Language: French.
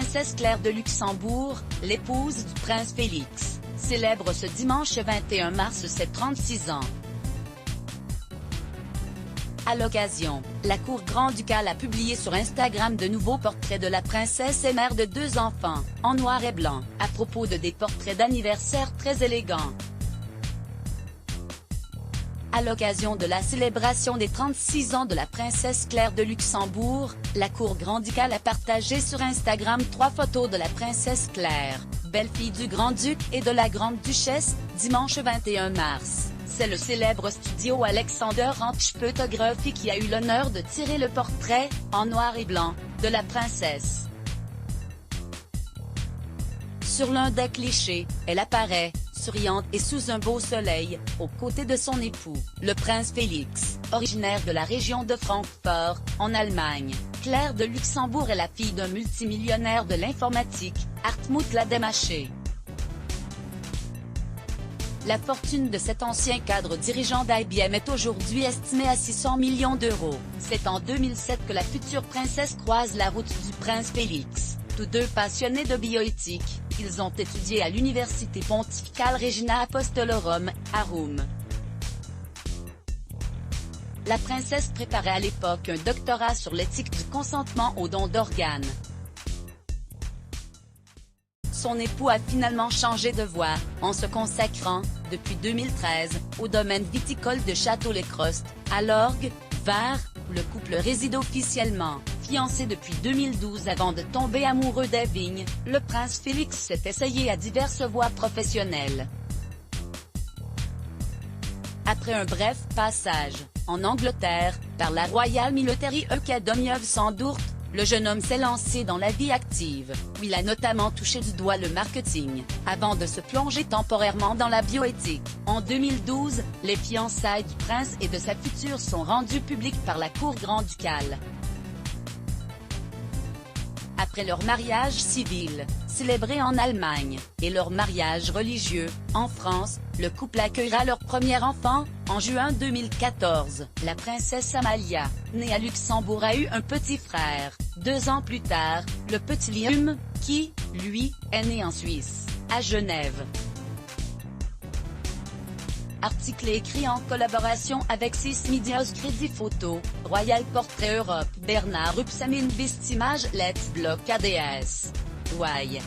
princesse Claire de Luxembourg, l'épouse du prince Félix, célèbre ce dimanche 21 mars ses 36 ans. À l'occasion, la cour grand-ducale a publié sur Instagram de nouveaux portraits de la princesse et mère de 2 enfants, en noir et blanc, à propos de des portraits d'anniversaire très élégants. À l'occasion de la célébration des 36 ans de la princesse Claire de Luxembourg, la cour grand-ducale a partagé sur Instagram 3 photos de la princesse Claire, belle-fille du grand-duc et de la grande-duchesse, dimanche 21 mars. C'est le célèbre studio Alexander Ranch Photography qui a eu l'honneur de tirer le portrait, en noir et blanc, de la princesse. Sur l'un des clichés, elle apparaît, souriante et sous un beau soleil, aux côtés de son époux, le prince Félix, originaire de la région de Francfort, en Allemagne. Claire de Luxembourg est la fille d'un multimillionnaire de l'informatique, Hartmut Lademacher. La fortune de cet ancien cadre dirigeant d'IBM est aujourd'hui estimée à 600 millions d'euros. C'est en 2007 que la future princesse croise la route du prince Félix. Tous deux passionnés de bioéthique, ils ont étudié à l'Université pontificale Regina Apostolorum, à Rome. La princesse préparait à l'époque un doctorat sur l'éthique du consentement au don d'organes. Son époux a finalement changé de voie, en se consacrant, depuis 2013, au domaine viticole de Château-les-Crostes, à l'Orgue, Var, où le couple réside officiellement. Fiancé depuis 2012 avant de tomber amoureux des vignes, le prince Félix s'est essayé à diverses voies professionnelles. Après un bref passage, en Angleterre, par la Royal Military Academy of Sandourt, le jeune homme s'est lancé dans la vie active, où il a notamment touché du doigt le marketing, avant de se plonger temporairement dans la bioéthique. En 2012, les fiançailles du prince et de sa future sont rendues publiques par la cour grand-ducale. Après leur mariage civil, célébré en Allemagne, et leur mariage religieux, en France, le couple accueillera leur premier enfant, en juin 2014. La princesse Amalia, née à Luxembourg, a eu un petit frère. 2 ans plus tard, le petit Liam, qui, lui, est né en Suisse, à Genève. Article écrit en collaboration avec 6 Medias Crédit Photo, Royal Portrait Europe, Bernard Upsamine Best Image Let's Block ADS. Y.